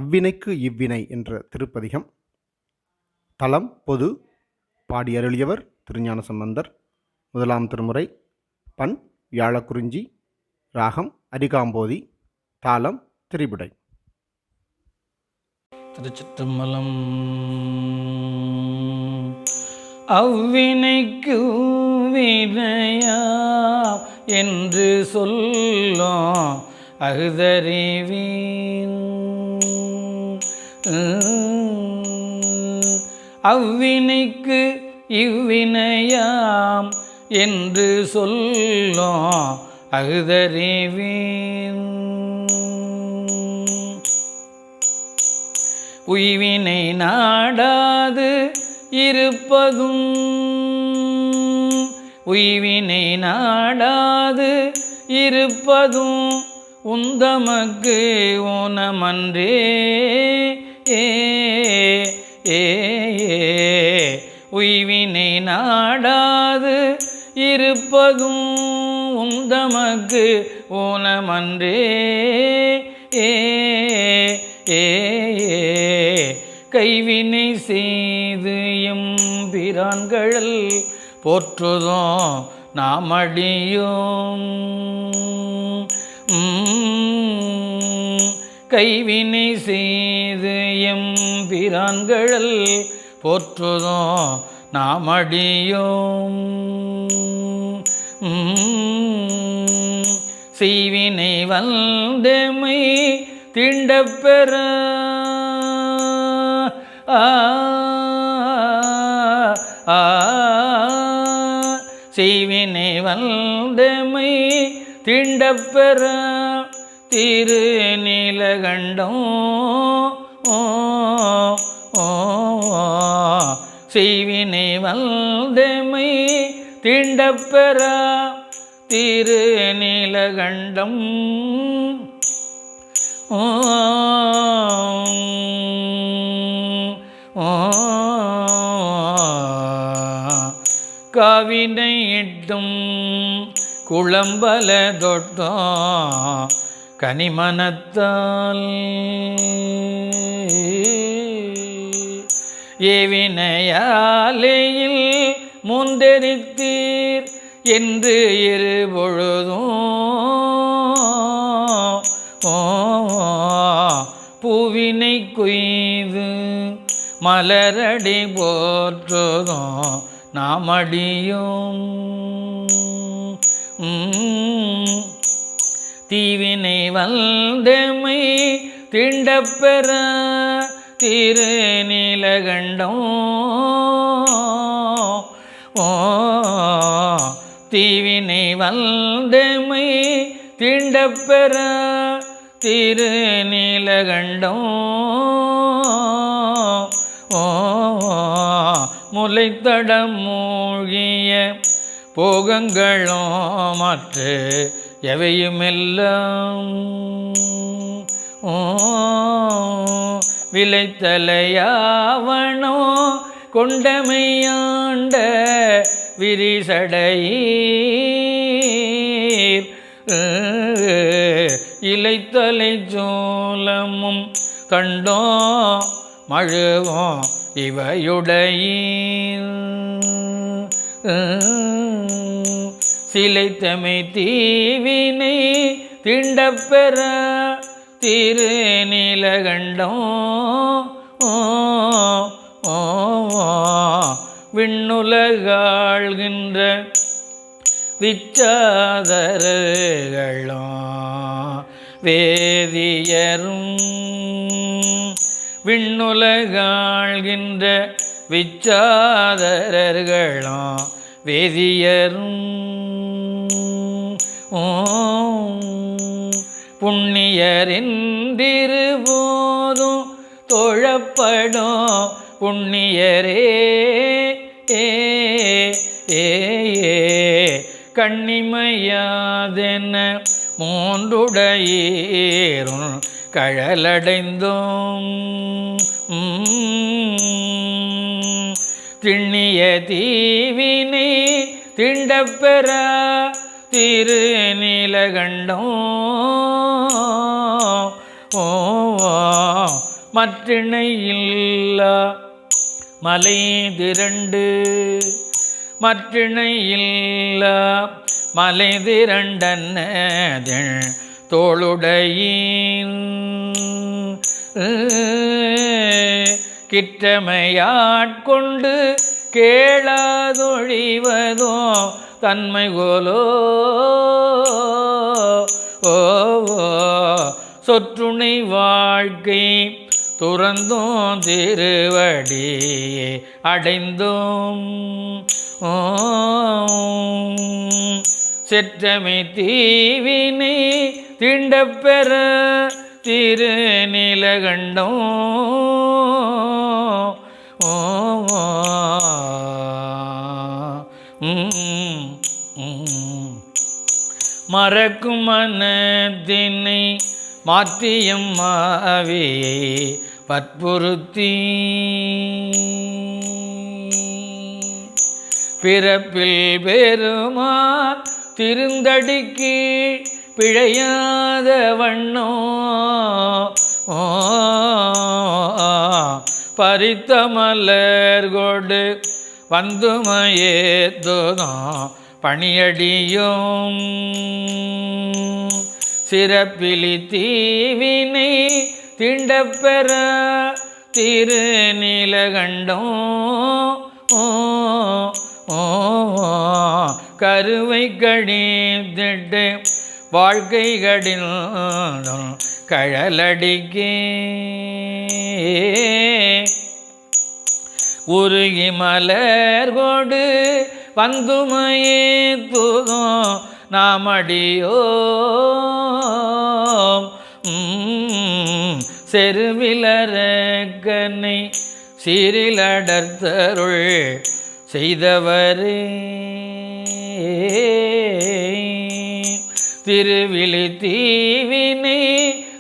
அவ்வினைக்கு இவ்வினை என்ற திருப்பதிகம். தலம் பொது. பாடியருளியவர் திருஞான சம்பந்தர். முதலாம் திருமுறை. பண் வியாழக்குறிஞ்சி. ராகம் அரிகாம்போதி. தாளம் திரிபுடை. திருச்சிற்றம்பலம். அவ்வினைக்கு வினையா என்று சொல்லும் அகுதறிவீன். அவ்வினைக்கு இவ்வினையாம் என்று சொல்லும் அகுதறிவீன். உய்வினை நாடாது இருப்பதும் உய்வினை நாடாது இருப்பதும் உந்தமக்கு ஊனமன்றே. உய்வினை நாடாது இருப்பதும் உந்தமக்கு ஊனமன்றே. கைவினை செய்து எம்பிரான்கழல் போற்றுதோம் நாமடியோம். கைவினை செய்து எம்பிரான்கழல் போற்றுதோம் நாமடியோம். செய்வினை வந்தமை திண்டப்பெற செய்வினை வந்தமை திண்டப்பெற திரு நீலகண்டம். செய்வினை வந்தமை திண்டப்பெற திரு நீலகண்டம். காவினை இட்டும் குளம்பல தொட்டோம் கனிமனத்தால். ஏவினையாலேயில் முந்தெரித்தீர் என்று இருபொழுதும் பூவினை கொய்து மலரடி போற்றுதோம் நாமடியும். தீவினை வந்தமை திண்டப்பெற திரு நீலகண்டம். தீவினை வந்தமை திண்டப்பெற திரு நீலகண்டம். முளைத்தடம் மூழ்கிய போகங்களும் மற்ற எவையுமெல்லாம் விளைத்தலையாவனோ கொண்டமையாண்ட விரிசடையீர். இலைத்தலை சோலமும் கண்டோ மழுவோம் இவையுடையீர். சிலைத்தமை தீவினை திண்டப்பெற திரு நீலகண்டம். விண்ணுலகாள்கின்ற விச்சாதரர்களும் வேதியரும். விண்ணுலகாள்கின்ற விச்சாதரர்களும் வேதியரும். புண்ணியரின்றிருபோதும் தொழப்படும் புண்ணியரே. கண்ணிமையாதென மூன்றுடையீருள் கழலடைந்தோம். திண்ணிய தீவினை திண்டப்பெற திரு நீலகண்டம். மற்றிணை இல்லா மலை திரண்டு மற்றிணை இல்லா மலை திரண்டன்னதில் தோளுடையின் கிற்றமையாட்கொண்டு கேளாதொழிவதோ தன்மை கோலோ சொற்றுணை வாழ்க்கை துறந்தோம் திருவடி அடைந்தோம் செற்றமை தீவினை திண்டப்பெற திருநீலகண்டம் மறக்கும் மனத்தினை மாற்றியம் மாவியை வற்புறுத்தி பிறப்பில் பெருமான் திருந்தடிக்கு பிழையாத வண்ணோ பறித்த மலர்கொடு வந்துமையேத்துதோ பணியடியும் சிறப்பிலி தீவினை திண்டப்பெற திருநீலகண்டம் கருவை கடித்திட்டு வாழ்க்கை கடில் கழலடிக்கே உருகி மலர்கொடு வந்துமையே தூதோ நாமடியோ செருவிலரக்கனை சீரிலடர்த்தருள் செய்தவரே திருவிழி தீவினை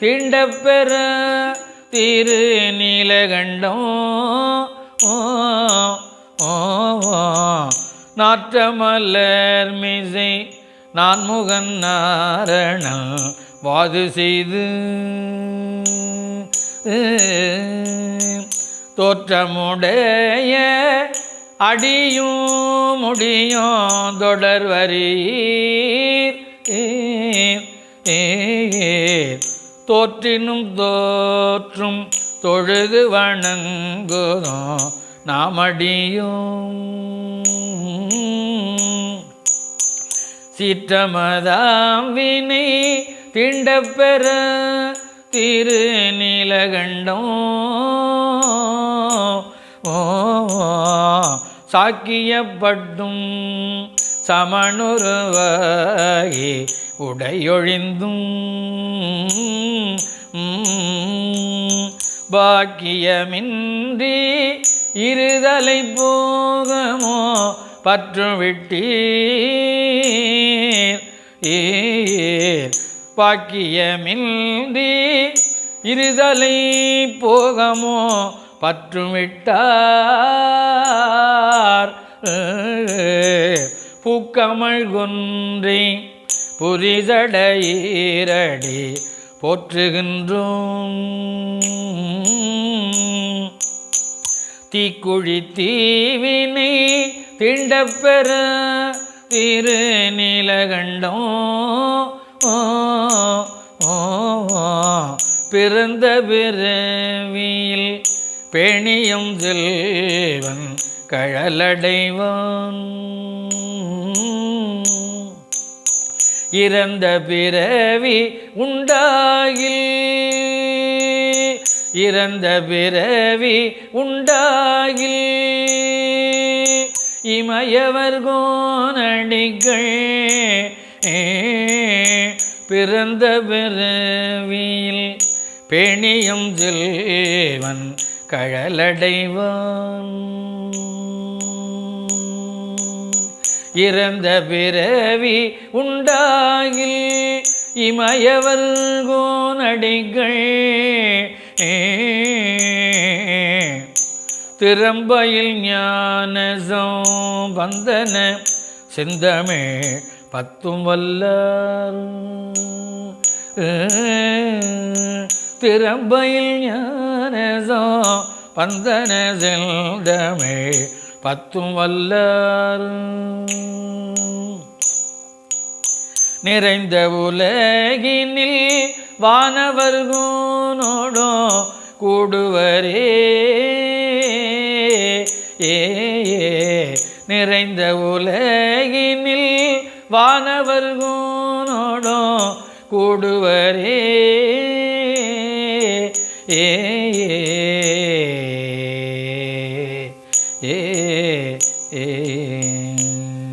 திண்டப்பெற திருநீலகண்டம் நாற்றமலர் மிசை நான்முகன் நாரணன் வாது செய்து தோற்றமுடைய அடியும் முடியும் தொடர்வரீர் தோற்றினும் தோற்றும் தொழுது வணங்குதோம் நாமடியும் சீற்றமதாம் வினை திண்டப்பெற திருநீலகண்டம் சாக்கியப்பட்டும் சமணுருவாகி உடையொழிந்தும் பாக்கியமின்றி இருதலை போகமோ பற்று விட்டீர் பாக்கியமின்றி இருதலை போகமோ பற்று விட்டார் பூக்கமள் கொன்றி புரிதடையீரடி போற்றுகின்றோம் தீக்குழி தீவினை திண்டப்பெற திருநீலகண்டம் பிறந்த பிறவியில் பேணியும் செல்வன் கழலடைவான் இறந்த பிறவி உண்டாகில் இறந்த பிறவி உண்டாகில் இமயவர் கோனடிகள் பிறந்த பிறவியில் பேணியும் செல்வன் கழலடைவான் இறந்த பிறவி உண்டாகில் இமயவர் கோனடிகள் திறம்பையில் ஞான சம்பந்தன செந்தமிழ் பத்தும் வல்லார் திறம்பையில் ஞான பந்தன செந்தமிழ் பத்தும் வல்லார் நிறைந்த உலகினில் வானவர்கூனோடோ கூடுவரே நிறைந்த உலகினில் வானவர்கூனோடோ கூடுவரே ஏ ஏ ஏ